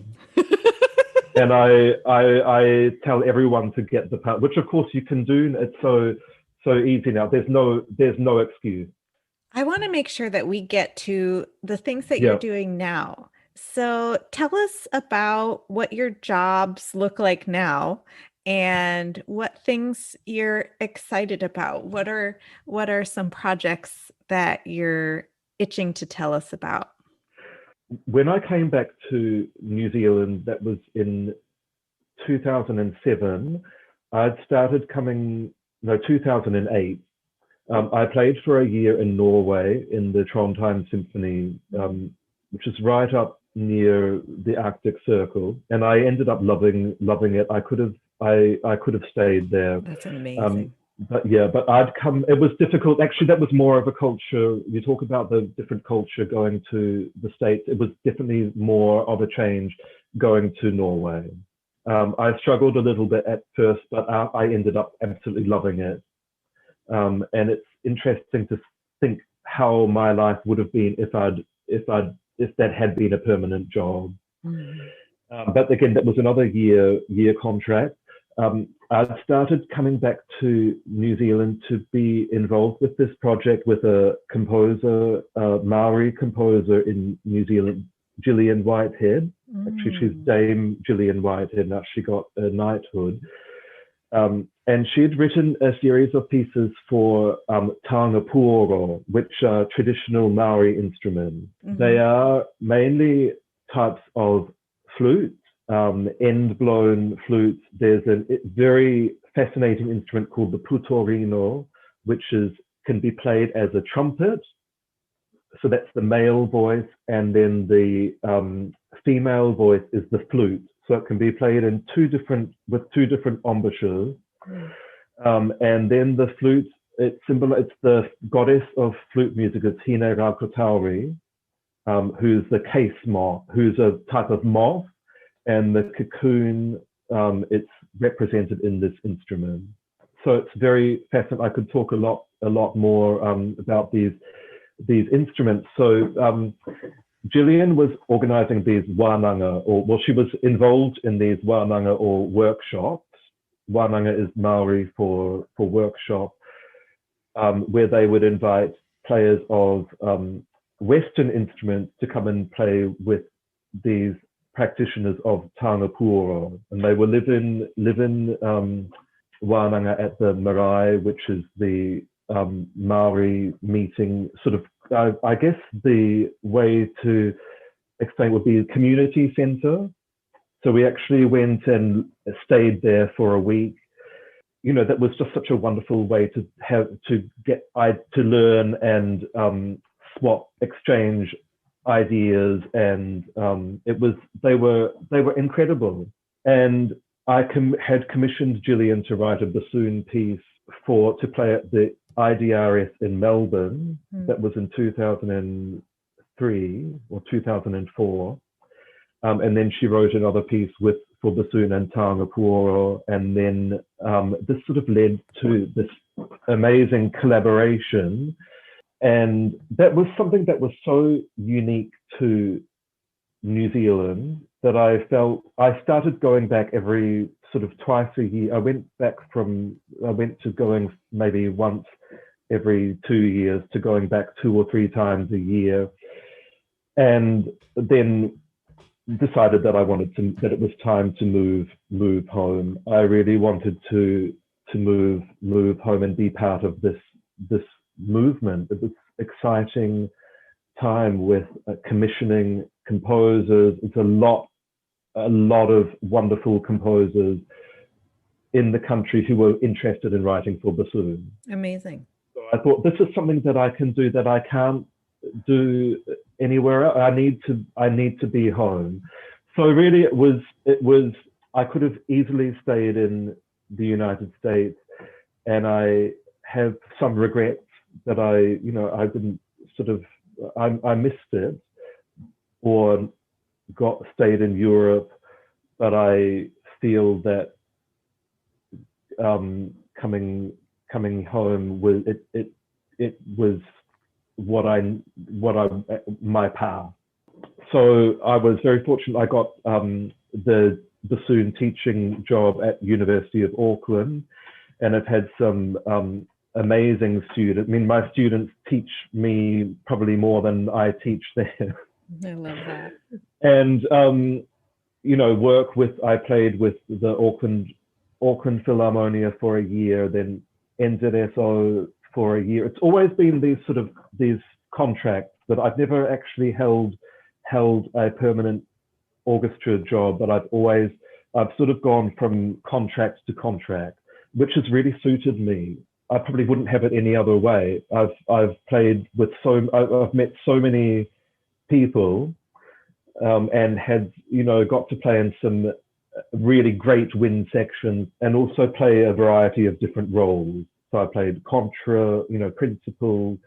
And I tell everyone to get the part, which of course you can do. It's so easy now. There's no excuse. I want to make sure that we get to the things that you're doing now. So tell us about what your jobs look like now and what things you're excited about. What are some projects that you're itching to tell us about? When I came back to New Zealand, that was in 2007, I'd started 2008. I played for a year in Norway in the Trondheim Symphony, which is right up near the Arctic Circle, and I ended up loving it. I could have stayed there. That's amazing. But it was difficult. Actually, that was more of a culture. You talk about the different culture going to the States. It was definitely more of a change going to Norway. I struggled a little bit at first, but I ended up absolutely loving it. And it's interesting to think how my life would have been if that had been a permanent job. But again, that was another year contract. I started coming back to New Zealand to be involved with this project with a composer, Maori composer in New Zealand, Gillian Whitehead. Actually, she's Dame Gillian Whitehead. Now she got a knighthood. And she had written a series of pieces for tangapuro, which are traditional Maori instruments. They are mainly types of flutes, end-blown flutes. There's a very fascinating instrument called the putorino, which can be played as a trumpet. So that's the male voice, and then the female voice is the flute. So it can be played in with two different embouchures. And then the flute, it's the goddess of flute music, it's Hine Raukotauri, who's the case moth, who's a type of moth, and the cocoon, it's represented in this instrument. So it's very fascinating. I could talk a lot more about these instruments. So Gillian was organizing these wānanga, she was involved in these wānanga or workshops Wānanga is Maori for workshop, where they would invite players of Western instruments to come and play with these practitioners of Tāngā Puoro, and they will live in Wānanga at the marae, which is the Maori meeting, sort of, I guess the way to explain would be a community centre. So we actually went and stayed there for a week. You know, that was just such a wonderful way to learn and exchange ideas, and they were incredible. And I had commissioned Gillian to write a bassoon piece to play at the IDRS in Melbourne. That was in 2003 or 2004. And then she wrote another piece for bassoon and Tāngā Puoro, and then this sort of led to this amazing collaboration. And that was something that was so unique to New Zealand that I felt I started going back every sort of twice a year. I went to going maybe once every 2 years to going back 2 or 3 times a year, and then decided that that it was time to move home. I really wanted to move home and be part of this movement. It was exciting time with commissioning composers. It's a lot of wonderful composers in the country who were interested in writing for bassoon. Amazing. So I thought, this is something that I can do that I can't do anywhere else. I need to be home. So really it was I could have easily stayed in the United States, and I have some regrets that I didn't I missed it, or stayed in Europe. But I feel that coming home was it was my path. So I was very fortunate. I got the bassoon teaching job at University of Auckland, and I've had some amazing students. I mean, my students teach me probably more than I teach them. I love that. And I played with the Auckland Philharmonia for a year, then NZSO for a year. It's always been these contracts, but I've never actually held a permanent orchestra job. But I've sort of gone from contract to contract, which has really suited me. I probably wouldn't have it any other way. I've played with I've met so many people, and had got to play in some really great wind sections, and also play a variety of different roles. So I played contra, principal,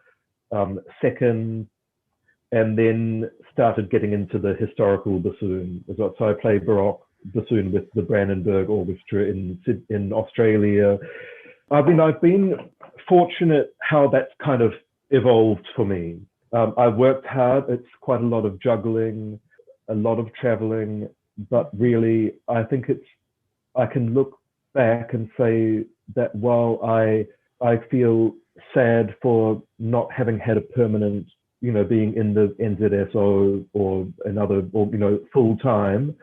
second, and then started getting into the historical bassoon as well. So I played Baroque bassoon with the Brandenburg Orchestra in Australia. I've been fortunate how that's kind of evolved for me. I've worked hard. It's quite a lot of juggling, a lot of traveling, but really, I think I can look back and say that while I feel sad for not having had a permanent, being in the NZSO or full time,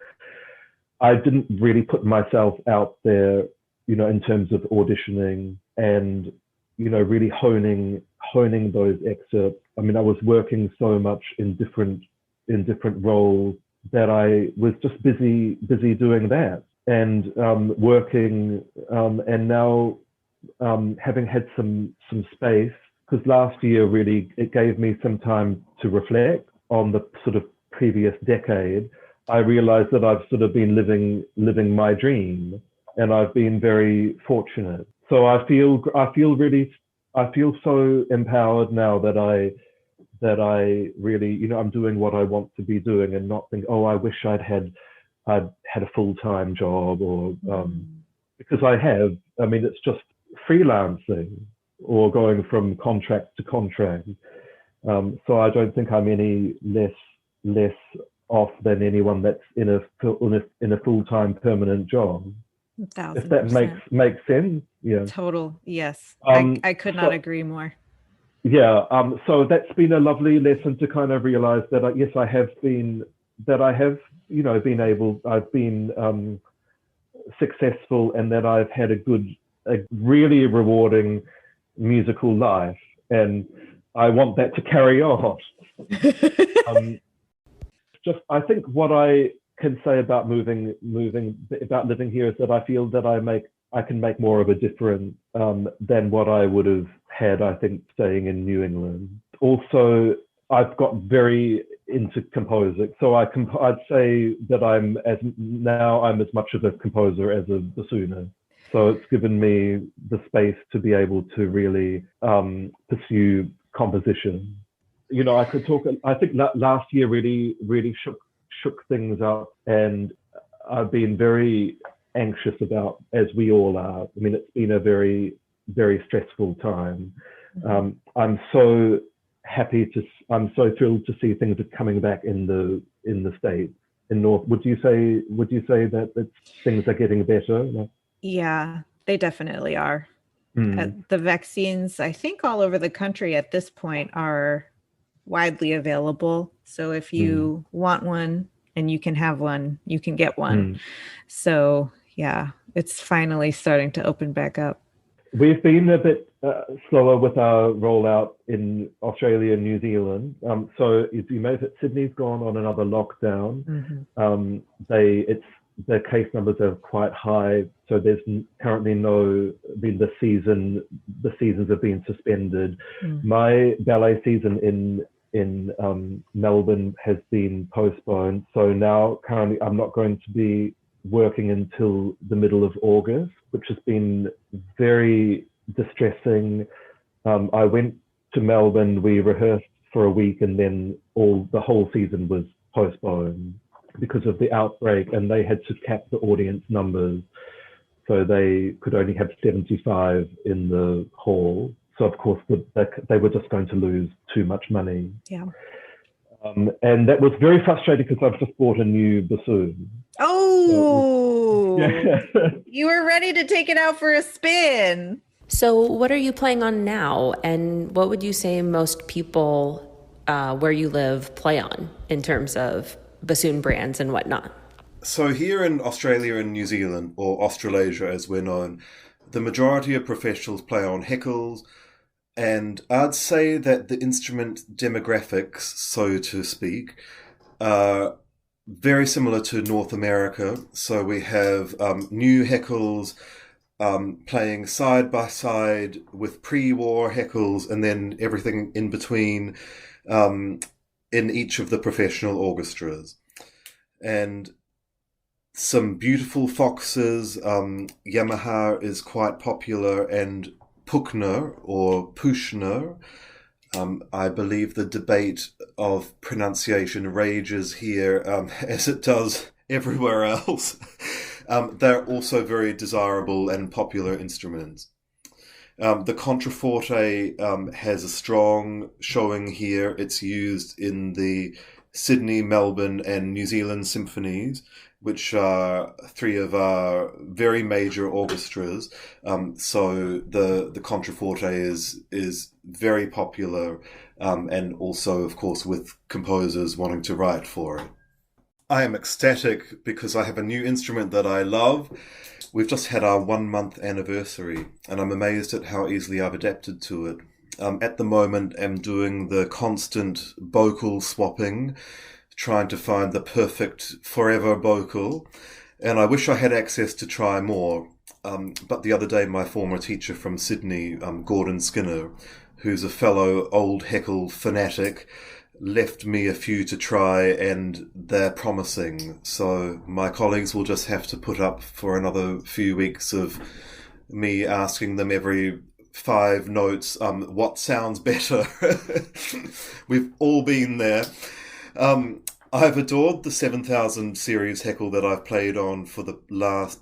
I didn't really put myself out there, in terms of auditioning and, really honing those excerpts. I mean, I was working so much in different roles that I was just busy doing that, and working, and now having had some space, because last year really it gave me some time to reflect on the sort of previous decade. I realized that I've sort of been living my dream, and I've been very fortunate. So I feel so empowered now that I really, I'm doing what I want to be doing, and not think, oh, I wish I'd had a full-time job, or because I have. I mean, it's just freelancing or going from contract to contract. So I don't think I'm any less off than anyone that's in a full-time permanent job. if that 1,000%. makes sense. Yeah. Total. Yes. I could not So, agree more. yeah. So that's been a lovely lesson to kind of realize that I've been I've been successful, and that I've had a really rewarding musical life, and I want that to carry on. I think what I can say about about living here is that I feel that I can make more of a difference than what I would have had, I think, staying in New England. Also, I've got very into composing, so I'd say that I'm as much of a composer as a bassoonist. So it's given me the space to be able to really pursue composition. I could talk. I think last year really shook things up, and I've been very anxious about, as we all are. I mean, it's been a very, very stressful time. I'm so thrilled to see things are coming back in the States, in North. Would you say that things are getting better? Yeah, they definitely are. The vaccines, I think, all over the country at this point are widely available. So if you want one and you can have one, you can get one. So yeah, it's finally starting to open back up. We've been a bit slower with our rollout in Australia and New Zealand. So as you know, that Sydney's gone on another lockdown. The case numbers are quite high, so there's currently the seasons have been suspended. My ballet season in Melbourne has been postponed, so now currently I'm not going to be working until the middle of August, which has been very distressing. I went to Melbourne, we rehearsed for a week, and then the whole season was postponed because of the outbreak, and they had to cap the audience numbers, so they could only have 75 in the hall. So of course they were just going to lose too much money. Yeah. And that was very frustrating because I've just bought a new bassoon. Oh, yeah. You were ready to take it out for a spin. So what are you playing on now? And what would you say most people where you live play on in terms of bassoon brands and whatnot? So here in Australia and New Zealand, or Australasia as we're known, the majority of professionals play on heckles, and I'd say that the instrument demographics, so to speak, are very similar to North America. So we have new heckles playing side by side with pre-war heckles, and then everything in between in each of the professional orchestras. And some beautiful foxes. Yamaha is quite popular, and Puchner or Puchner. I believe the debate of pronunciation rages here as it does everywhere else. They're also very desirable and popular instruments. The contraforte has a strong showing here. It's used in the Sydney, Melbourne, and New Zealand symphonies, which are three of our very major orchestras. So the contraforte is very popular, and also, of course, with composers wanting to write for it. I am ecstatic because I have a new instrument that I love. We've just had our 1 month anniversary, and I'm amazed at how easily I've adapted to it. At the moment, I'm doing the constant vocal swapping, trying to find the perfect forever vocal, and I wish I had access to try more. But the other day, my former teacher from Sydney, Gordon Skinner, who's a fellow old heckle fanatic, left me a few to try, and they're promising. So my colleagues will just have to put up for another few weeks of me asking them every 5 notes, what sounds better? We've all been there. I've adored the 7000 series heckle that I've played on for the last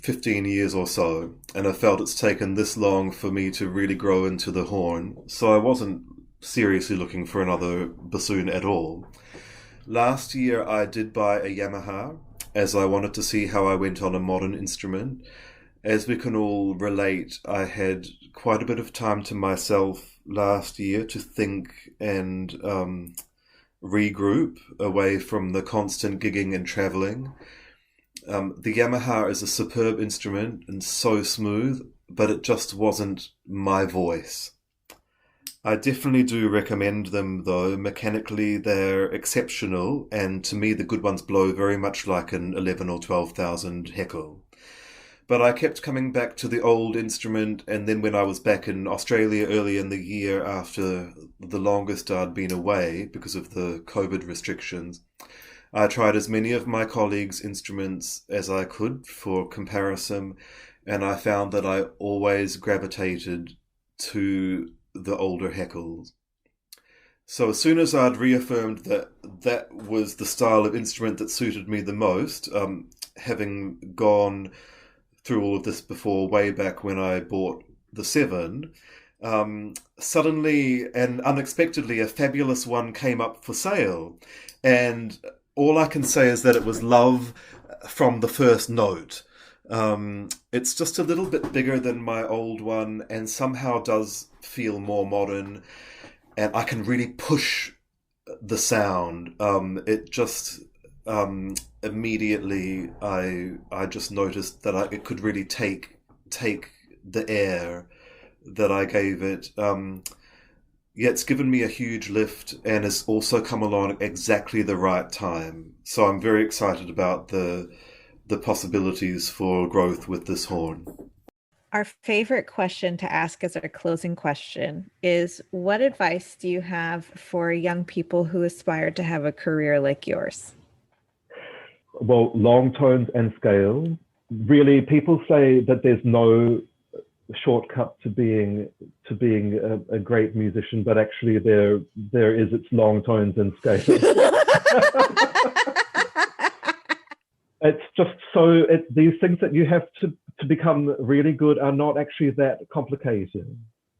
15 years or so, and I felt it's taken this long for me to really grow into the horn, so I wasn't seriously looking for another bassoon at all. Last year I did buy a Yamaha, as I wanted to see how I went on a modern instrument. As we can all relate, I had quite a bit of time to myself last year to think and regroup away from the constant gigging and traveling. The Yamaha is a superb instrument and so smooth, but it just wasn't my voice. I definitely do recommend them, though. Mechanically, they're exceptional, and to me, the good ones blow very much like an 11 or 12,000 Heckel. But I kept coming back to the old instrument, and then when I was back in Australia early in the year after the longest I'd been away because of the COVID restrictions, I tried as many of my colleagues' instruments as I could for comparison, and I found that I always gravitated to the older Heckles. So as soon as I'd reaffirmed that that was the style of instrument that suited me the most, having gone through all of this before, way back when I bought the Seven, suddenly and unexpectedly a fabulous one came up for sale. And all I can say is that it was love from the first note. It's just a little bit bigger than my old one and somehow does feel more modern, and I can really push the sound. It just immediately I just noticed that it could really take the air that I gave it. Yeah, it's given me a huge lift and has also come along at exactly the right time. So I'm very excited about the possibilities for growth with this horn. Our favorite question to ask as our closing question is, what advice do you have for young people who aspire to have a career like yours? Well, long tones and scale. Really, people say that there's no shortcut to being a great musician, but actually there is. It's long tones and scale. It's just so these things that you have to become really good are not actually that complicated.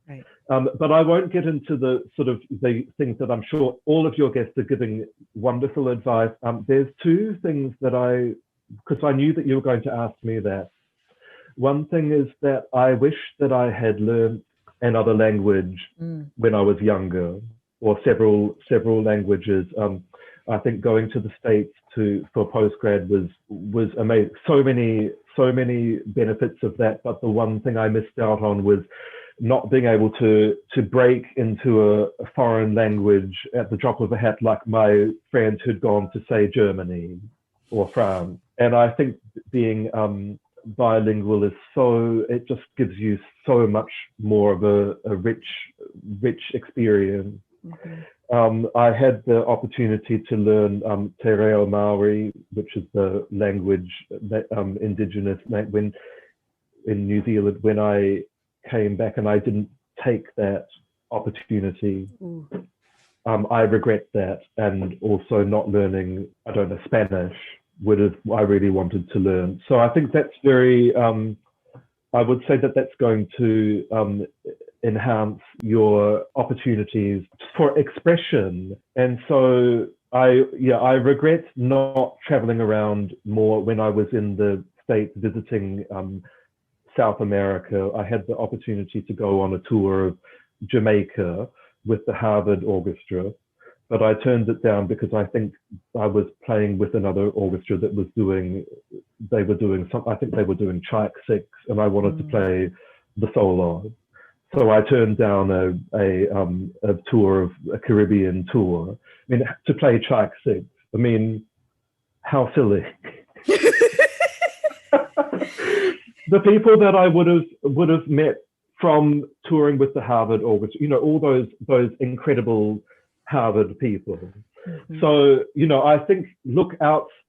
Right. But I won't get into the sort of the things that I'm sure all of your guests are giving wonderful advice. There's two things that because I knew that you were going to ask me that. One thing is that I wish that I had learned another language when I was younger, or several languages. I think going to the States for postgrad was amazing. So many benefits of that, but the one thing I missed out on was not being able to break into a foreign language at the drop of a hat, like my friends who'd gone to, say, Germany or France. And I think being bilingual is it just gives you so much more of a rich experience. Mm-hmm. I had the opportunity to learn Te Reo Maori, which is the language, indigenous language in New Zealand, when I came back, and I didn't take that opportunity. I regret that, and also not learning, Spanish I really wanted to learn. So I think that's very, I would say that that's going to enhance your opportunities for expression. And so I regret not traveling around more when I was in the States visiting South America. I had the opportunity to go on a tour of Jamaica with the Harvard Orchestra, but I turned it down because I think I was playing with another orchestra that was they were doing Chike 6, and I wanted to play the solo. So I turned down a tour a Caribbean tour. I mean, to play Chike 6, I mean, how silly. The people that I would have met from touring with the Harvard Orchestra, all those incredible Harvard people. Mm-hmm. So, I think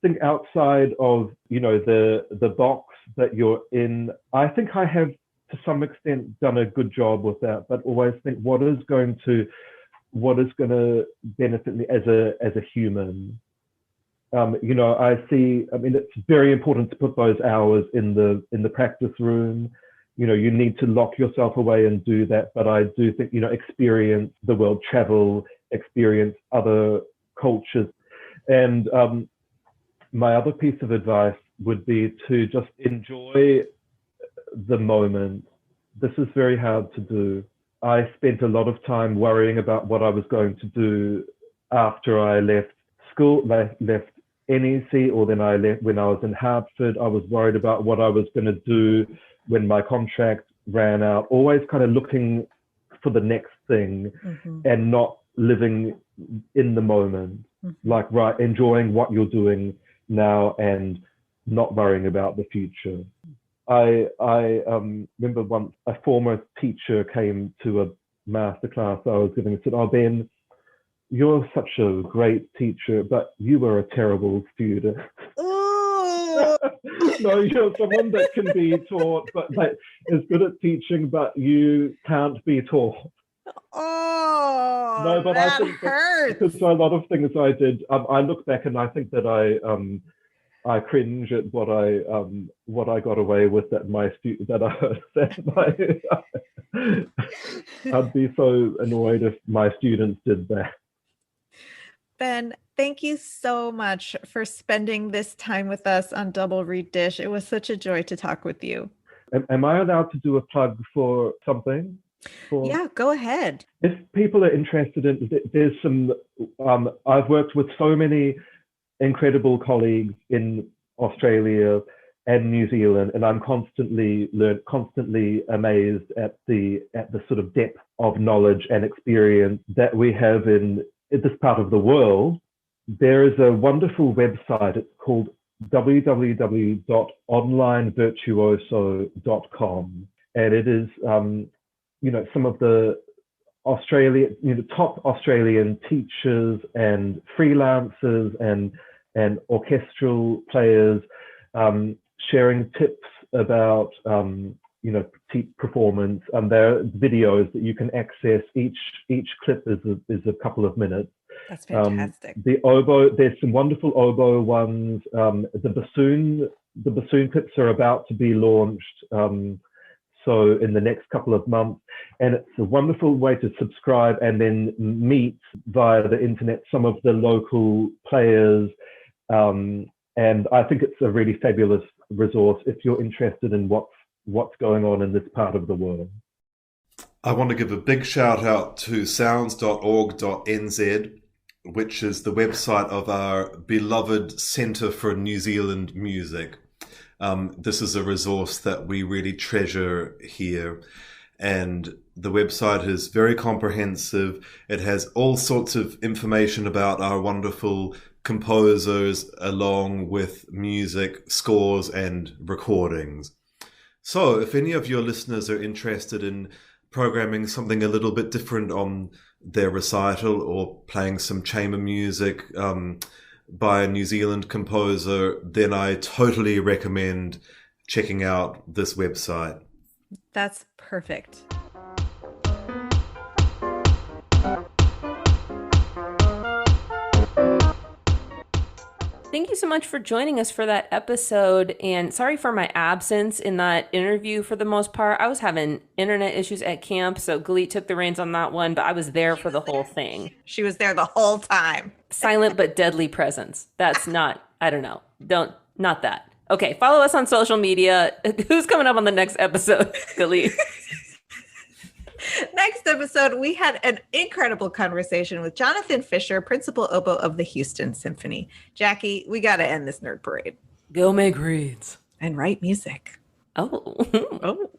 think outside of, the box that you're in. I think I have to some extent done a good job with that, but always think what is going to benefit me as a human. I see, it's very important to put those hours in the practice room. You need to lock yourself away and do that. But I do think, experience the world, travel, experience other cultures. And my other piece of advice would be to just enjoy the moment. This is very hard to do. I spent a lot of time worrying about what I was going to do after I left school, left NEC, or then I left when I was in Hartford. I was worried about what I was going to do when my contract ran out, always kind of looking for the next thing and not living in the moment, like enjoying what you're doing now and not worrying about the future. I remember once a former teacher came to a master class I was giving and said, "Oh, Ben, you're such a great teacher, but you were a terrible student." No, you're someone that can be taught, but that is good at teaching, but you can't be taught. Oh, no, but that I think hurts. because a lot of things I did, I look back and I think that I cringe at what I got away with that I'd be so annoyed if my students did that. Ben, thank you so much for spending this time with us on Double Reed Dish. It was such a joy to talk with you. Am I allowed to do a plug for something? Yeah, go ahead. If people are interested in, there's some, I've worked with so many incredible colleagues in Australia and New Zealand, and I'm constantly amazed at the sort of depth of knowledge and experience that we have in this part of the world. There is a wonderful website. It's called www.onlinevirtuoso.com, and it is some of the top Australian teachers and freelancers and orchestral players sharing tips about performance, and there are videos that you can access. Each clip is a couple of minutes. That's fantastic. The oboe, there's some wonderful oboe ones. The bassoon clips are about to be launched, so in the next couple of months, and it's a wonderful way to subscribe and then meet via the internet some of the local players. And I think it's a really fabulous resource if you're interested in what's going on in this part of the world. I want to give a big shout out to sounds.org.nz, which is the website of our beloved Centre for New Zealand Music. This is a resource that we really treasure here. And the website is very comprehensive. It has all sorts of information about our wonderful composers, along with music, scores, and recordings. So if any of your listeners are interested in programming something a little bit different on their recital or playing some chamber music by a New Zealand composer, then I totally recommend checking out this website. That's perfect. Thank you so much for joining us for that episode, and sorry for my absence in that interview for the most part. I was having internet issues at camp, so Galit took the reins on that one, but I was there for the whole thing. She was there the whole time. Silent but deadly presence. That's not, I don't know. Not that. Okay, follow us on social media. Who's coming up on the next episode, Galit? Next episode, we had an incredible conversation with Jonathan Fisher, principal oboe of the Houston Symphony. Jacqui, we got to end this nerd parade. Go make reeds. And write music. Oh. Oh.